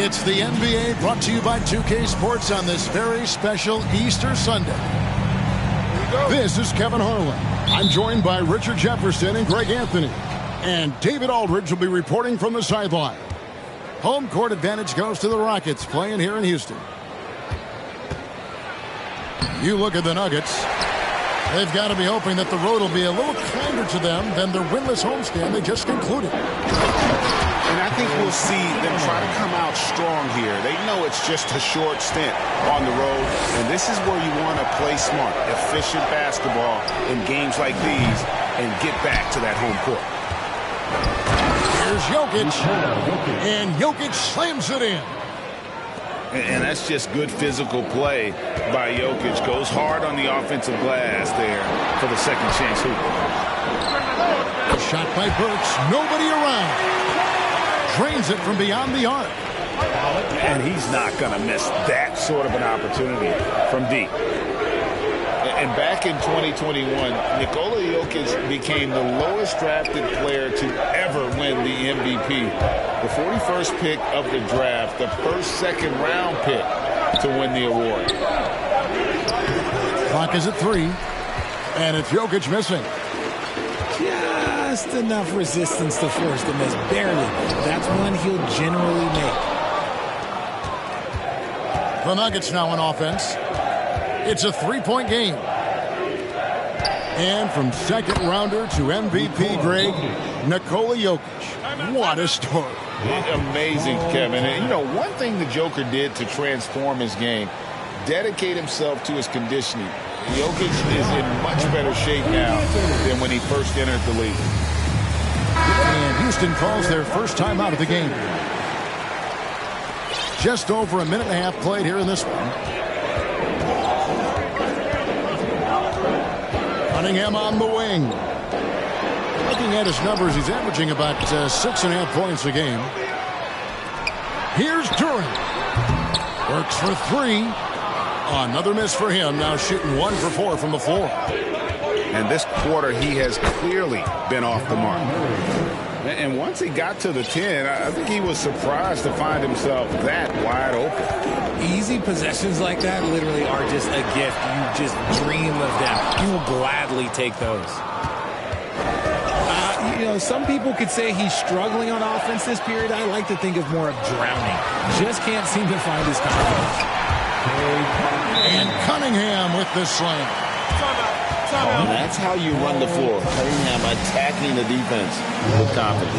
It's the NBA brought to you by 2K Sports on this very special Easter Sunday. This is Kevin Harlan. I'm joined by Richard Jefferson and Greg Anthony. And David Aldridge will be reporting from the sideline. Home court advantage goes to the Rockets playing here in Houston. You look at the Nuggets. They've got to be hoping that the road will be a little kinder to them than their winless homestand they just concluded. And I think we'll see them try to come out strong here. They know it's just a short stint on the road, and this is where you want to play smart, efficient basketball in games like these and get back to that home court. Here's Jokic, and Jokic slams it in. And that's just good physical play by Jokic. Goes hard on the offensive glass there for the second chance hoop. A shot by Burks, nobody around. Drains it from beyond the arc. And he's not going to miss that sort of an opportunity from deep. And back in 2021, Nikola Jokic became the lowest drafted player to ever win the MVP. The 41st pick of the draft, the first second-round pick to win the award. Clock is at 3, and it's Jokic missing. Just enough resistance to force the miss, barely. That's one he'll generally make. The Nuggets now on offense. It's a 3-point game. And from second rounder to MVP, Greg, Nikola Jokic. What a story. Amazing, Kevin. And, you know, one thing the Joker did to transform his game, dedicate himself to his conditioning. Jokic is in much better shape now than when he first entered the league. And Houston calls their first time out of the game. Just over a minute and a half played here in this one. Cunningham on the wing. Looking at his numbers, he's averaging about 6.5 points a game. Here's Durant. Works for 3. Another miss for him. Now shooting 1 for 4 from the floor. And this quarter, he has clearly been off the mark. And once he got to the 10, I think he was surprised to find himself that wide open. Easy possessions like that literally are just a gift. You just dream of them. You will gladly take those. You know, some people could say he's struggling on offense this period. I like to think of more of drowning. Just can't seem to find his confidence. And Cunningham with the slam. And that's how you run the floor. Cunningham attacking the defense with confidence.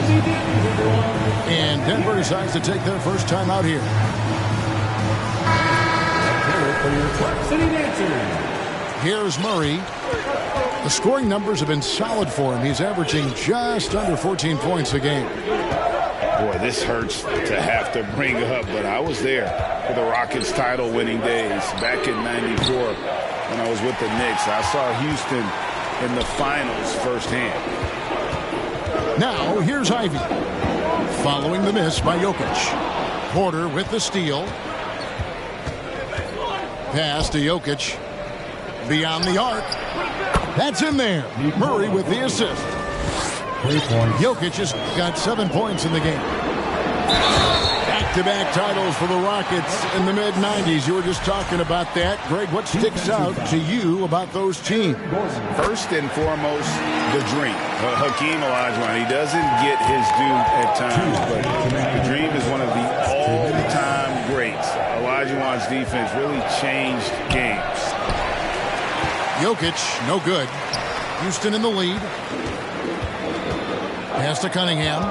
And Denver decides to take their first time out here. Here's Murray. The scoring numbers have been solid for him. He's averaging just under 14 points a game. Boy, this hurts to have to bring up, but I was there for the Rockets title-winning days back in '94 when I was with the Knicks. I saw Houston in the finals firsthand. Now, here's Ivy. Following the miss by Jokic. Porter with the steal. Pass to Jokic. Beyond the arc. That's in there. Murray with the assist. Jokic has got 7 points in the game. Back-to-back titles for the Rockets in the mid-90s. You were just talking about that. Greg, what sticks out to you about those teams? First and foremost, the dream. Hakeem Olajuwon, he doesn't get his due at times, but the dream is one of the all-time greats. Olajuwon's defense really changed games. Jokic, no good. Houston in the lead. Pass to Cunningham.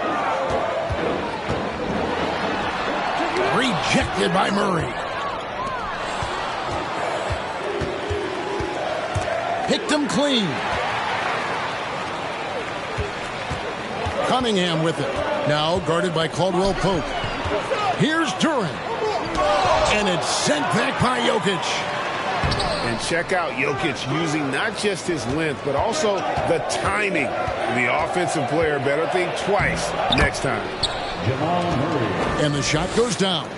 Rejected by Murray. Picked him clean. Cunningham with it. Now guarded by Caldwell Pope. Here's Durant. And it's sent back by Jokic. And check out Jokic using not just his length, but also the timing. The offensive player better think twice next time. And the shot goes down.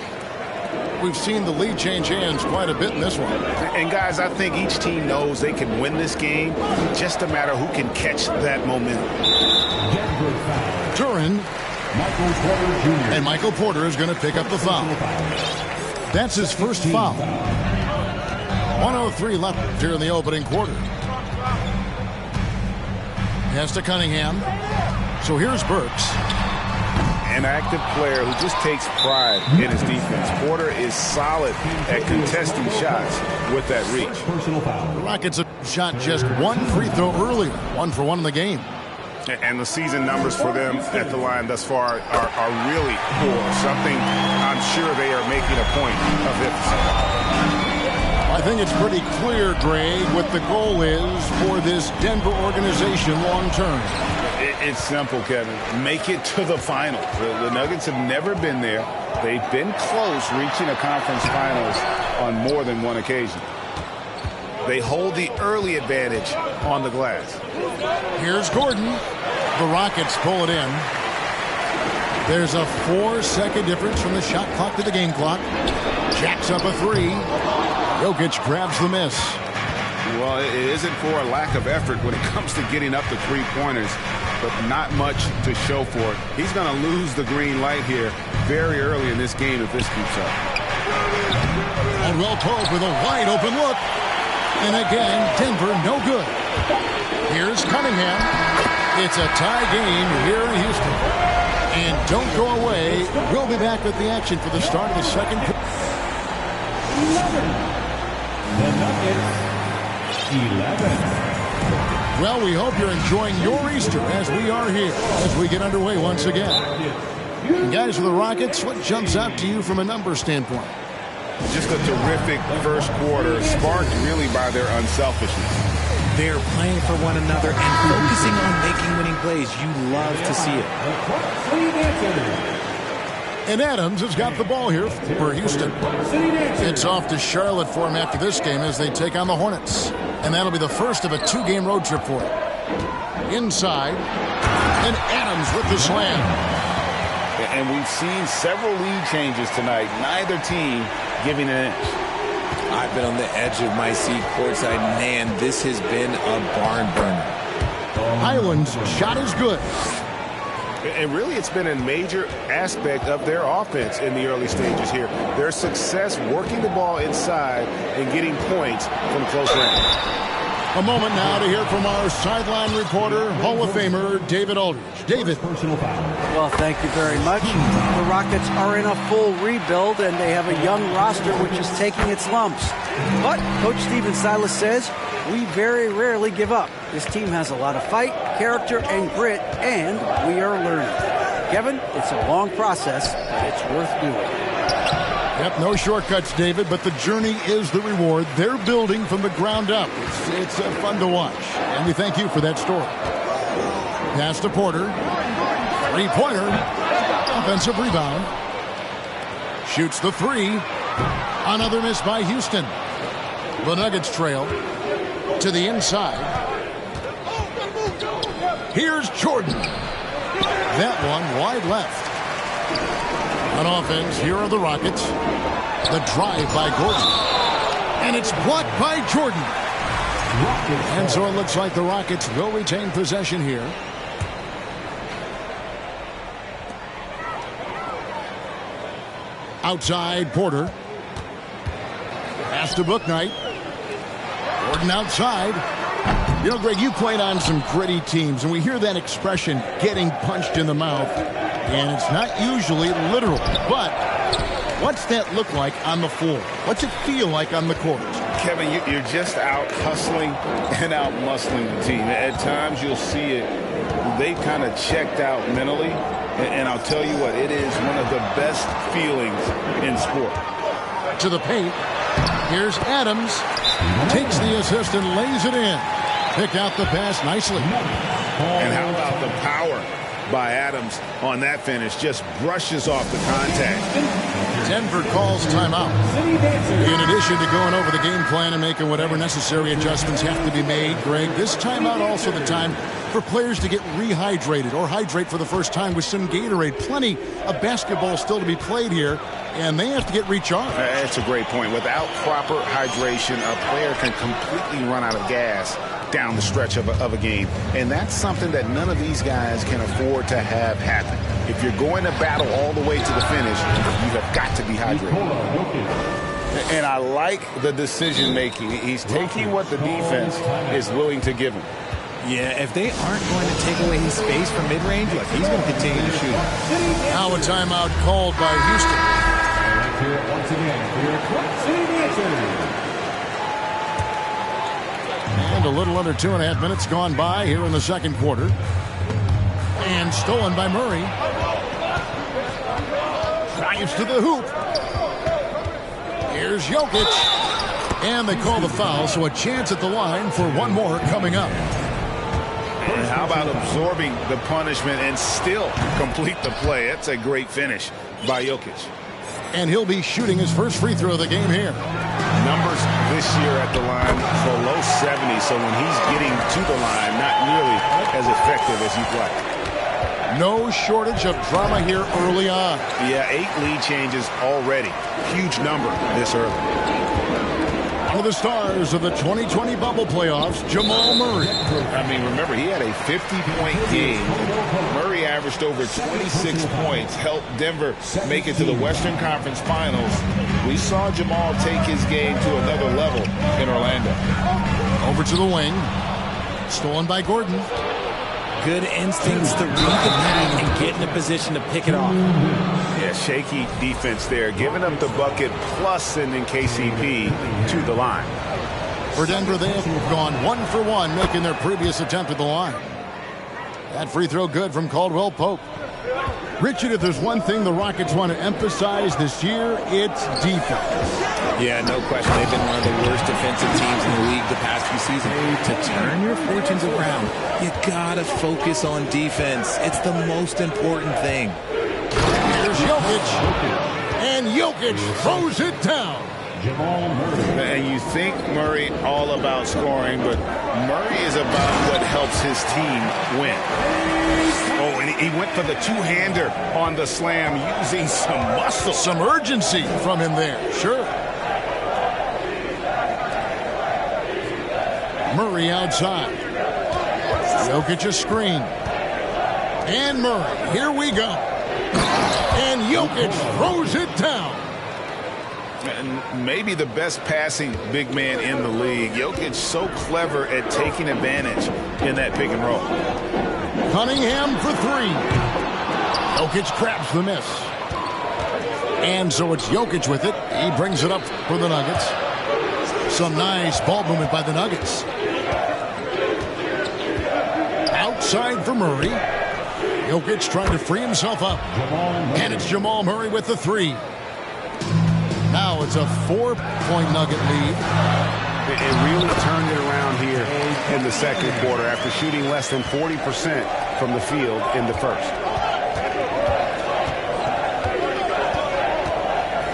We've seen the lead change hands quite a bit in this one. And guys, I think each team knows they can win this game. Just a matter who can catch that momentum. Durant And Michael Porter is going to pick up the foul. That's his first foul. 1:03 left here in the opening quarter. Pass to Cunningham. So here's Burks. An active player who just takes pride in his defense. Porter is solid at contesting shots with that reach. The Rockets have shot just one free throw earlier. 1 for 1 in the game. And the season numbers for them at the line thus far are really poor. Something I'm sure they are making a point of emphasizing. I think it's pretty clear, Greg, what the goal is for this Denver organization long term. It's simple, Kevin. Make it to the finals. The Nuggets have never been there. They've been close reaching a conference finals on more than one occasion. They hold the early advantage on the glass. Here's Gordon. The Rockets pull it in. There's a 4-second difference from the shot clock to the game clock. Jacks up a 3. Jokic grabs the miss. Well, it isn't for a lack of effort when it comes to getting up the three-pointers, but not much to show for it. He's going to lose the green light here very early in this game if this keeps up. Caldwell Pope with a wide-open look. And again, Denver no good. Here's Cunningham. It's a tie game here in Houston. And don't go away. We'll be back with the action for the start of the second quarter. The Nuggets, 11. Well, we hope you're enjoying your Easter as we are here as we get underway once again. And guys, for the Rockets, what jumps out to you from a number standpoint? Just a terrific first quarter, sparked really by their unselfishness. They're playing for one another and focusing on making winning plays. You love to see it. And Adams has got the ball here for Houston. It's off to Charlotte for him after this game as they take on the Hornets. And that'll be the first of a 2-game road trip for him. Inside, and Adams with the slam. And we've seen several lead changes tonight. Neither team giving an inch. I've been on the edge of my seat courtside. Man, this has been a barn burner. Highland's shot is good. And really, it's been a major aspect of their offense in the early stages here. Their success working the ball inside and getting points from close range. A moment now to hear from our sideline reporter, Hall of Famer David Aldridge. David. Well, thank you very much. The Rockets are in a full rebuild, and they have a young roster which is taking its lumps. But Coach Stephen Silas says, we very rarely give up. This team has a lot of fight, character, and grit, and we are learning. Kevin, it's a long process, but it's worth doing. Yep, no shortcuts, David, but the journey is the reward. They're building from the ground up. It's fun to watch, and we thank you for that story. Pass to Porter. Three-pointer. Offensive rebound. Shoots the 3. Another miss by Houston. The Nuggets trail to the inside. Here's Jordan. That one wide left. On offense, here are the Rockets. The drive by Gordon. And it's blocked by Jordan. And so it looks like the Rockets will retain possession here. Outside, Porter. Pass to Bouknight. Gordon outside. You know, Greg, you played on some gritty teams, and we hear that expression, getting punched in the mouth. And it's not usually literal, but what's that look like on the floor? What's it feel like on the court? Kevin, you're just out hustling and out muscling the team. At times you'll see it. They've kind of checked out mentally. And I'll tell you what, it is one of the best feelings in sport. To the paint. Here's Adams. Takes the assist and lays it in. Pick out the pass nicely. And how about the power by Adams on that finish? Just brushes off the contact. Denver calls timeout. In addition to going over the game plan and making whatever necessary adjustments have to be made, Greg, this timeout also the time for players to get rehydrated or hydrate for the first time with some Gatorade. Plenty of basketball still to be played here, and they have to get recharged. That's a great point. Without proper hydration, a player can completely run out of gas down the stretch of a game. And that's something that none of these guys can afford to have happen. If you're going to battle all the way to the finish, you have got to be hydrated. And I like the decision-making. He's taking what the defense is willing to give him. Yeah, if they aren't going to take away his space from mid-range, look, he's going to continue to shoot. Now a timeout called by Houston. Here once again, for your Quad City Answers. And a little under 2.5 minutes gone by here in the second quarter. And stolen by Murray. Drives to the hoop. Here's Jokic. And they call the foul, so a chance at the line for one more coming up. And how about absorbing the punishment and still complete the play? That's a great finish by Jokic. And he'll be shooting his first free throw of the game here. Numbers this year at the line below 70, so when he's getting to the line, not nearly as effective as you'd like. No shortage of drama here early on. Yeah, 8 lead changes already. Huge number this early. One of the stars of the 2020 bubble playoffs, Jamal Murray. I mean, remember, he had a 50-point game. Murray averaged over 26 points, helped Denver make it to the Western Conference Finals. We saw Jamal take his game to another level in Orlando. Over to the wing. Stolen by Gordon. Good instincts to read the pack and get in a position to pick it off. Yeah, shaky defense there. Giving up the bucket plus sending KCP to the line. For Denver, they have gone 1 for 1, making their previous attempt at the line. That free throw good from Caldwell Pope. Richard, if there's one thing the Rockets want to emphasize this year, it's defense. Yeah, no question. They've been one of the worst defensive teams in the league the past few seasons. To turn your fortunes around, you gotta focus on defense. It's the most important thing. Here's Jokic. And Jokic throws it down. Jamal Murray. And you think Murray all about scoring, but Murray is about what helps his team win. Oh, and he went for the two-hander on the slam using some muscle. Some urgency from him there, sure. Murray outside. Jokic a screen. And Murray, here we go. And Jokic throws it down. And maybe the best passing big man in the league. Jokic so clever at taking advantage in that pick and roll. Cunningham for 3. Jokic grabs the miss. And so it's Jokic with it. He brings it up for the Nuggets. Some nice ball movement by the Nuggets. Outside for Murray. Jokic trying to free himself up. And it's Jamal Murray with the 3. Now it's a 4-point Nugget lead. It really turned it around here in the second quarter after shooting less than 40% from the field in the first.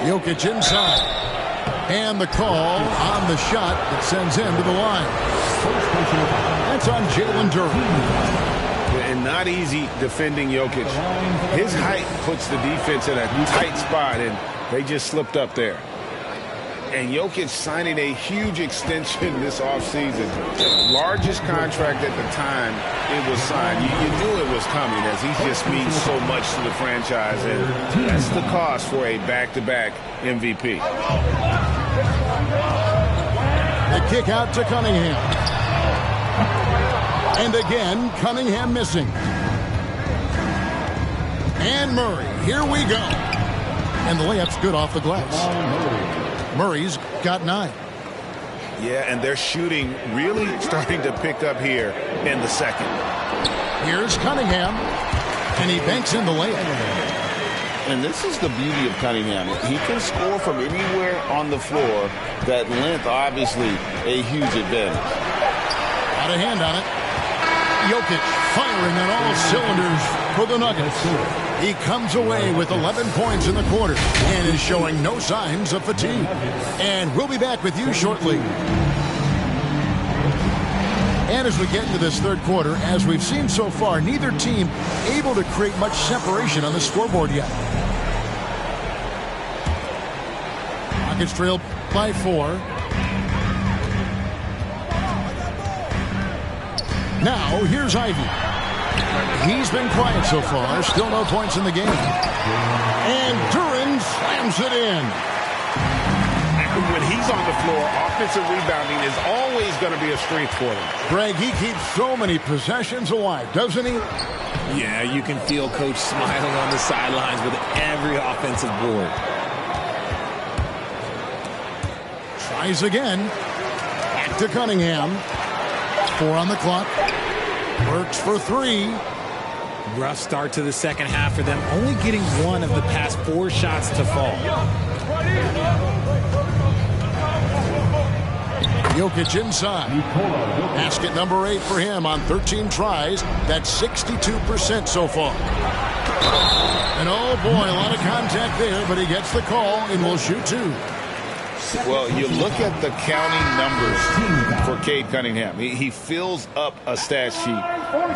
Jokic inside. And the call on the shot that sends him to the line. That's on Jalen Duren. And not easy defending Jokic. His height puts the defense in a tight spot, and they just slipped up there. And Jokic signing a huge extension this offseason. Largest contract at the time it was signed. You knew it was coming, as he just means so much to the franchise. And that's the cost for a back-to-back MVP. The kick out to Cunningham. And again, Cunningham missing. And Murray, here we go. And the layup's good off the glass. Murray's got 9. Yeah, and their shooting really starting to pick up here in the second. Here's Cunningham. And he banks in the layup. And this is the beauty of Cunningham. He can score from anywhere on the floor. That length, obviously, a huge advantage. Got a hand on it. Jokic firing on all cylinders for the Nuggets. He comes away with 11 points in the quarter and is showing no signs of fatigue. And we'll be back with you shortly. And as we get into this third quarter, as we've seen so far, neither team able to create much separation on the scoreboard yet. Rockets trail by 4. Now, here's Ivey. He's been quiet so far. Still no points in the game. And Duren slams it in. When he's on the floor, offensive rebounding is always going to be a strength for them. Greg, he keeps so many possessions alive, doesn't he? Yeah, you can feel Coach smiling on the sidelines with every offensive board. Tries again. Back to Cunningham. 4 on the clock. Works for 3. Rough start to the second half for them, only getting 1 of the past 4 shots to fall. Jokic inside. Basket number 8 for him on 13 tries. That's 62% so far. And oh boy, a lot of contact there, but he gets the call and will shoot 2. Well, you look at the counting numbers for Cade Cunningham. He fills up a stat sheet.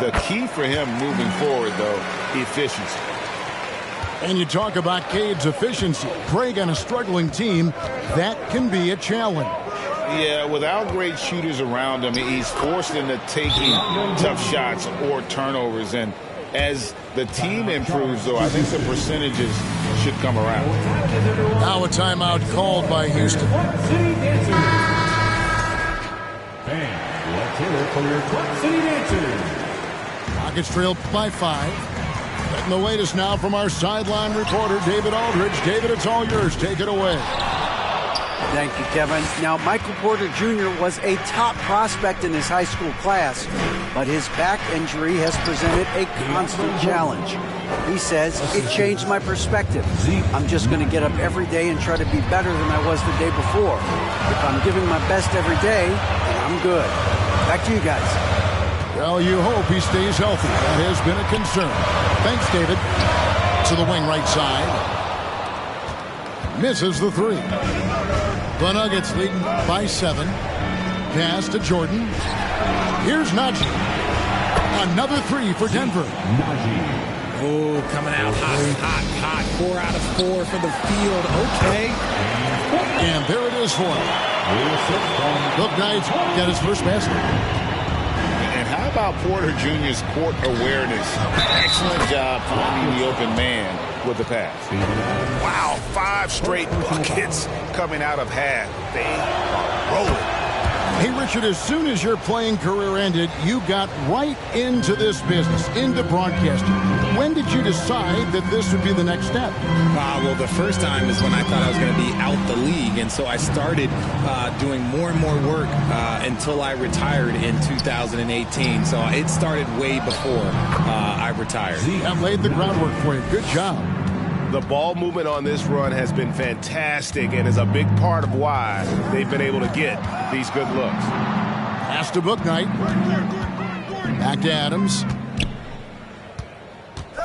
The key for him moving forward, though, efficiency. And you talk about Cade's efficiency. Greg, on a struggling team, that can be a challenge. Yeah, without great shooters around him, he's forced into taking tough shots or turnovers. And as the team improves, though, I think the percentages should come around. Now a timeout called by Houston. City Dancers. Fans, let's hear it for your Club City Dancers. Rockets trail by 5. Getting the latest now from our sideline reporter, David Aldridge. David, it's all yours. Take it away. Thank you, Kevin. Now, Michael Porter Jr. was a top prospect in his high school class, but his back injury has presented a constant challenge. He says, it changed my perspective. I'm just going to get up every day and try to be better than I was the day before. If I'm giving my best every day, then I'm good. Back to you guys. Well, you hope he stays healthy. That has been a concern. Thanks, David. To the wing right side. Misses the 3. The Nuggets leading by 7. Pass to Jordan. Here's Najee. Another 3 for Denver. Oh, coming out hot. 4 out of 4 for the field. Okay. And there it is for him. Bouknight got his first basket. And how about Porter Jr.'s court awareness? Excellent job finding the open man with the pass. Wow, 5 straight buckets coming out of half. They are rolling. Hey, Richard, as soon as your playing career ended, you got right into this business, into broadcasting. When did you decide that this would be the next step? Well, the first time is when I thought I was going to be out the league, and so I started doing more and more work until I retired in 2018. So it started way before I retired. That laid the groundwork for you. Good job. The ball movement on this run has been fantastic and is a big part of why they've been able to get these good looks. Pass to Bouknight. Back to Adams.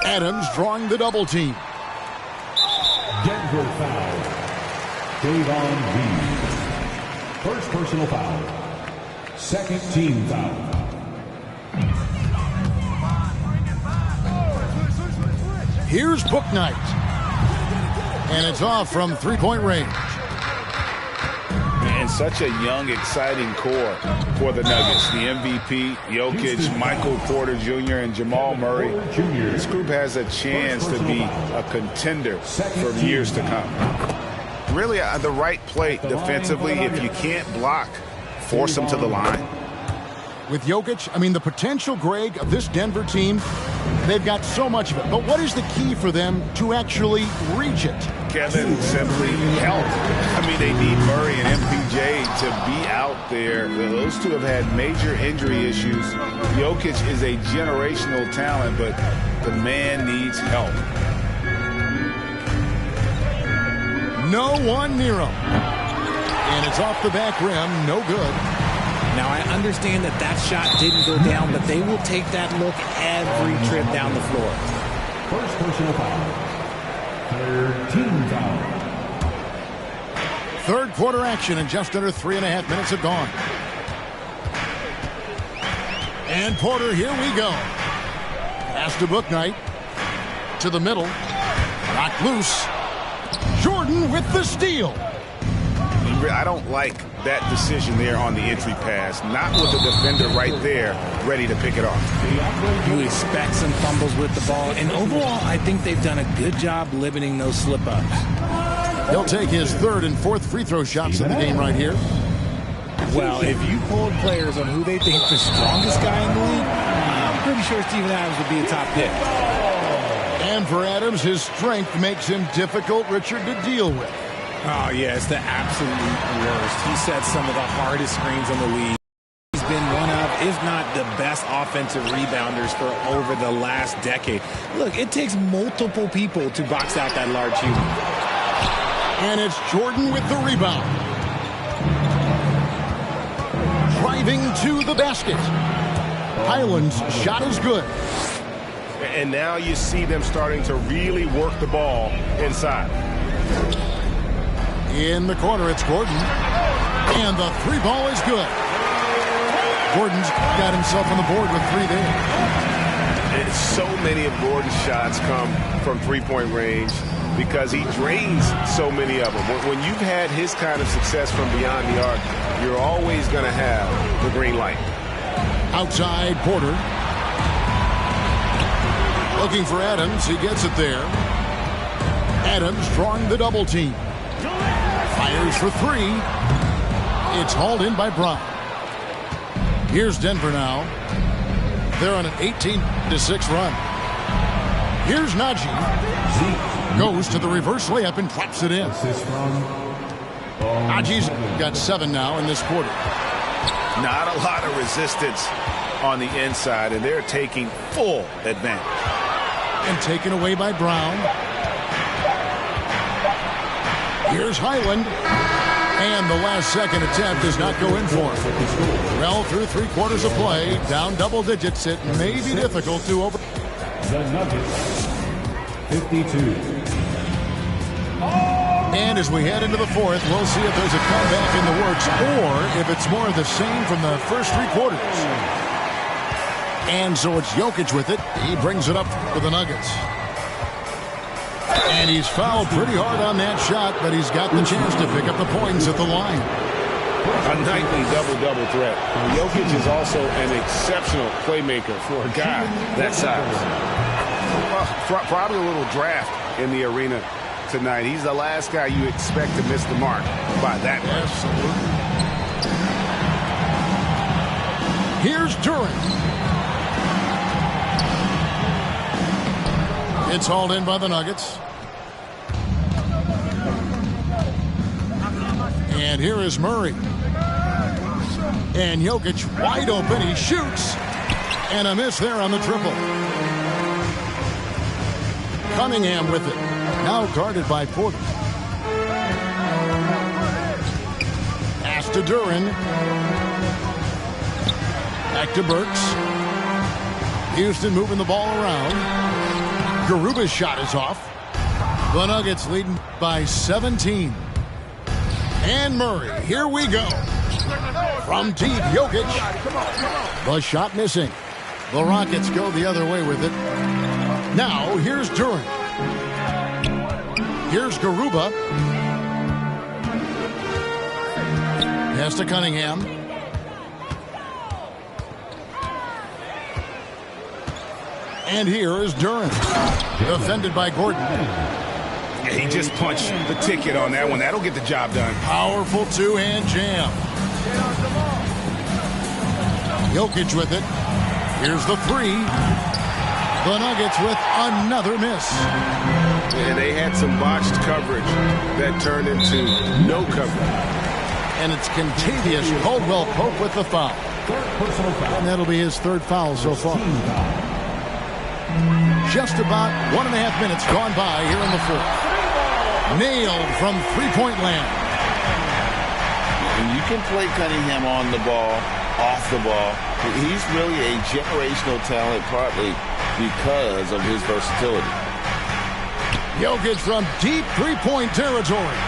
Adams drawing the double team. Denver foul. Davon Reed. First personal foul. Second team foul. Here's Bouknight. And it's off from 3-point range. And such a young, exciting core for the Nuggets. The MVP, Jokic, Michael Porter Jr., and Jamal Murray. This group has a chance to be a contender for years to come. Really, the right play defensively. If you can't block, force them to the line. With Jokic, I mean, the potential, Greg, of this Denver team, they've got so much of it. But what is the key for them to actually reach it? Kevin, simply help. I mean, they need Murray and MPJ to be out there. Those two have had major injury issues. Jokic is a generational talent, but the man needs help. No one near him. And it's off the back rim. No good. Now, I understand that shot didn't go down, but they will take that look every trip down the floor. First personal foul. Third team foul. Third quarter action, and just under 3.5 minutes have gone. And Porter, here we go. Pass to Bouknight. To the middle. Knocked loose. Jordan with the steal. I don't like that decision there on the entry pass. Not with the defender right there ready to pick it off. You expect some fumbles with the ball. And overall, I think they've done a good job limiting those slip-ups. He'll take his third and fourth free throw shots in the game right here. Well, if you polled players on who they think the strongest guy in the league, I'm pretty sure Steven Adams would be a top pick. And for Adams, his strength makes him difficult, Richard, to deal with. Oh, yeah, it's the absolute worst. He sets some of the hardest screens in the league. He's been one of, if not the best offensive rebounders for over the last decade. Look, it takes multiple people to box out that large human. And it's Jordan with the rebound. Driving to the basket. Highland's shot is good. And now you see them starting to really work the ball inside. In the corner, it's Gordon. And the three ball is good. Gordon's got himself on the board with three there. And so many of Gordon's shots come from three-point range because he drains so many of them. When you've had his kind of success from beyond the arc, you're always going to have the green light. Outside, Porter. Looking for Adams. He gets it there. Adams drawing the double team. Fires for three. It's hauled in by Brown. Here's Denver now. They're on an 18-6 run. Here's Najee. Goes to the reverse layup and drops it in. Najee's got 7 now in this quarter. Not a lot of resistance on the inside, and they're taking full advantage. And taken away by Brown. Here's Highland. And the last second attempt does not go in for him. Well, through 3 quarters of play, down double digits, it may be difficult to over. The Nuggets, 52. And as we head into the fourth, we'll see if there's a comeback in the works or if it's more of the same from the first 3 quarters. And so it's Jokic with it. He brings it up for the Nuggets. And he's fouled pretty hard on that shot, but he's got the chance to pick up the points at the line. A nightly double-double threat. Jokic is also an exceptional playmaker for a guy that size. Well, probably a little draft in the arena tonight. He's the last guy you expect to miss the mark by that much. Absolutely. Here's Durant. It's hauled in by the Nuggets. And here is Murray. And Jokic wide open. He shoots. And a miss there on the triple. Cunningham with it. Now guarded by Porter. Pass to Duran. Back to Burks. Houston moving the ball around. Garuba's shot is off. The Nuggets leading by 17. And Murray, here we go. From deep, Jokic. The shot missing. The Rockets go the other way with it. Now, here's Durant. Here's Garuba. Pass to Cunningham. And here is Durant. Defended by Gordon. He just punched the ticket on that one. That'll get the job done. Powerful two-hand jam. Jokic with it. Here's the three. The Nuggets with another miss. And they had some botched coverage that turned into no coverage. And it's Kentavious Caldwell-Pope with the foul. And that'll be his 3rd foul so far. Just about 1.5 minutes gone by here in the 4th. Nailed from three-point land. And you can play Cunningham on the ball, off the ball. He's really a generational talent, partly because of his versatility. Jokic from deep three-point territory.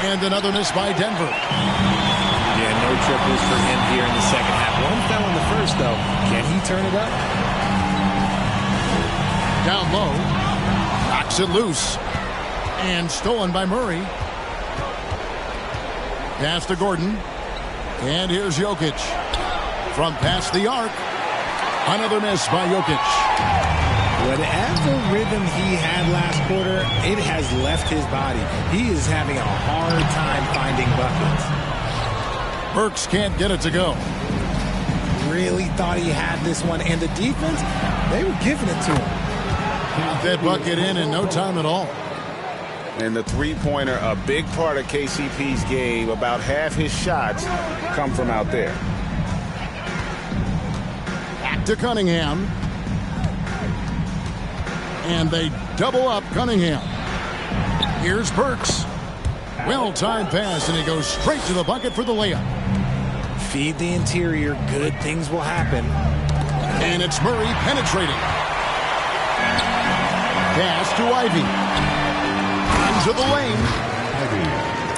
And another miss by Denver. Yeah, No triples for him here in the second half. One fell in the first, though. Can he turn it up? Down low. Knocks it loose. And stolen by Murray. Pass to Gordon. And here's Jokic. From past the arc. Another miss by Jokic. Whatever rhythm he had last quarter, it has left his body. He is having a hard time finding buckets. Burks can't get it to go. Really thought he had this one. And the defense, they were giving it to him. Got that bucket in no time at all. And the three-pointer, a big part of KCP's game. About half his shots come from out there. Back to Cunningham. And they double up Cunningham. Here's Burks. Well-timed pass, and he goes straight to the bucket for the layup. Feed the interior. Good things will happen. And it's Murray penetrating. Pass to Ivy. Into the lane.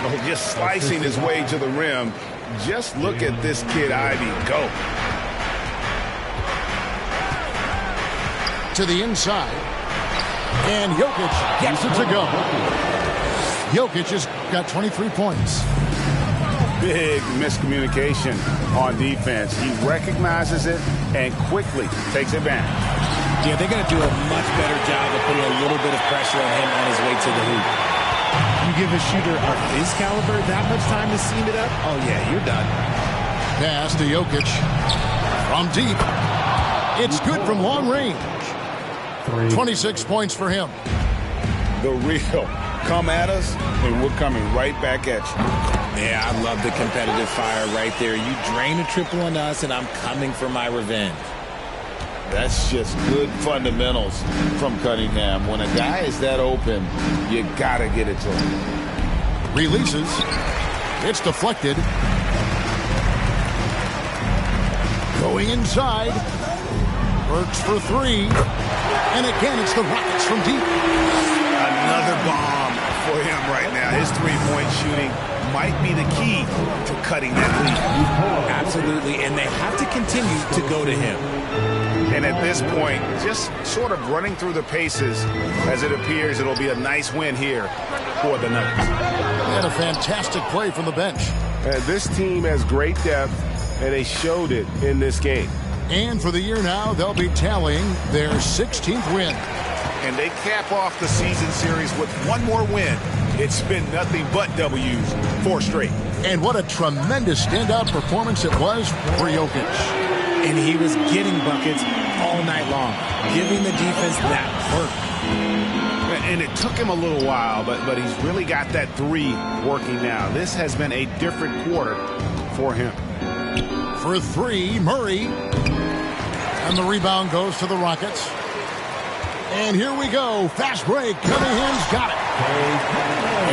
Oh, just slicing his way to the rim. Just look at this kid, Ivy, go. To the inside. And Jokic gets it to go. Jokic has got 23 points. Big miscommunication on defense. He recognizes it and quickly takes advantage. Yeah, they're going to do a much better job of putting a little bit of pressure on him on his way to the hoop. You give a shooter of his caliber that much time to seam it up, oh yeah, you're done. Pass to Jokic. From deep. It's good from long range. 26 points for him. The real. Come at us, and we're coming right back at you. Yeah, I love the competitive fire right there. You drain a triple on us, and I'm coming for my revenge. That's just good fundamentals from Cunningham. When a guy is that open, you got to get it to him. Releases. It's deflected. Going inside. Works for three. And again, it's the Rockets from deep. Another bomb for him right now. His three-point shooting might be the key to cutting that lead. Absolutely, and they have to continue to go to him. And at this point, just sort of running through the paces, as it appears it'll be a nice win here for the Nuggets. And a fantastic play from the bench. This team has great depth, and they showed it in this game. And for the year now, they'll be tallying their 16th win. And they cap off the season series with one more win. It's been nothing but W's, 4 straight. And what a tremendous standout performance it was for Jokic. And he was getting buckets all night long, giving the defense that work. And it took him a little while, but he's really got that three working now. This has been a different quarter for him. For three, Murray. And the rebound goes to the Rockets. And here we go. Fast break. Cunningham's got it.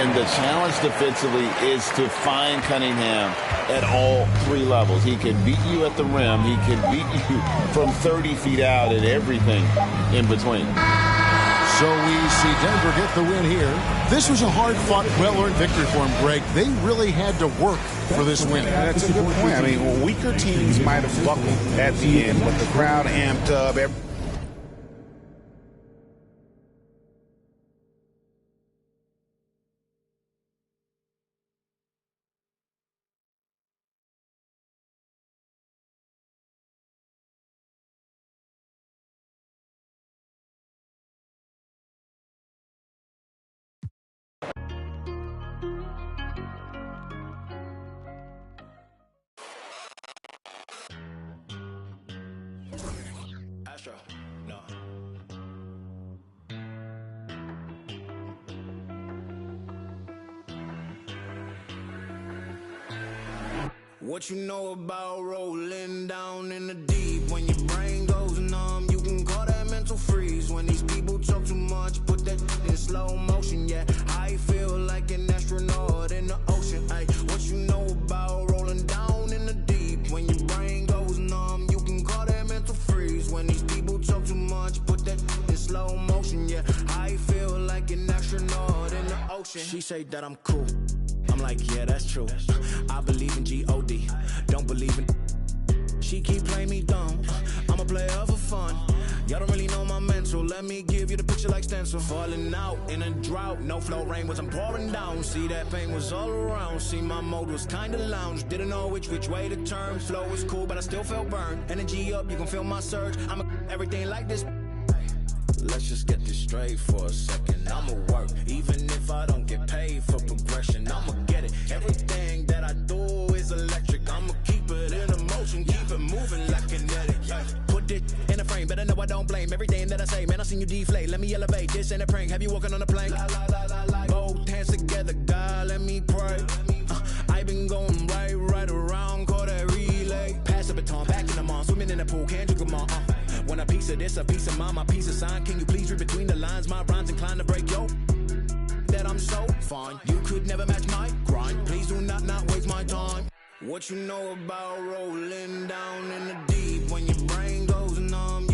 And the challenge defensively is to find Cunningham at all 3 levels. He can beat you at the rim. He can beat you from 30 feet out and everything in between. So we see Denver get the win here. This was a hard-fought, well-earned victory for them, Greg. They really had to work for this win. That's a good point. I mean, weaker teams might have buckled at the end, but the crowd amped up. No. What you know about rolling down in the deep? When your brain goes numb, you can call that mental freeze. When these people talk too much, put that in slow motion. Yeah, I feel like an astronaut in the ocean. Ay, what you know about rolling down in the deep? When your brain goes numb, you can call that mental freeze. When these people talk too much, put that in slow motion. Yeah, I feel like an astronaut in the ocean. She say that I'm cool. I'm like, yeah, that's true. I believe in G-O-D, don't believe in. She keep playing me dumb. I'm a player for fun. Y'all don't really know my mental. Let me give you the picture like stencil. Falling out in a drought. No flow rain was I'm pouring down. See that pain was all around. See my mode was kinda lounge. Didn't know which way to turn. Flow was cool, but I still felt burned. Energy up, you can feel my surge. I'm everything like this. Let's just get this straight for a second. I'ma work, even if I don't get paid for progression. I'ma get it. Everything that I do is electric. I'ma keep it in motion, keep it moving like kinetic. Put it in a frame, better know I don't blame everything that I say. Man, I seen you deflate. Let me elevate. This ain't a prank. Have you walking on a plane? Both hands together, God, let me pray. I been going right around, call that relay. Pass the baton, back in the mall, swimming in the pool, can't you come on? Want a piece of this, a piece of mine, my piece of sign. Can you please read between the lines? My rhymes inclined to break yo. That I'm so fine. You could never match my grind. Please do not waste my time. What you know about rolling down in the deep? When your brain goes numb,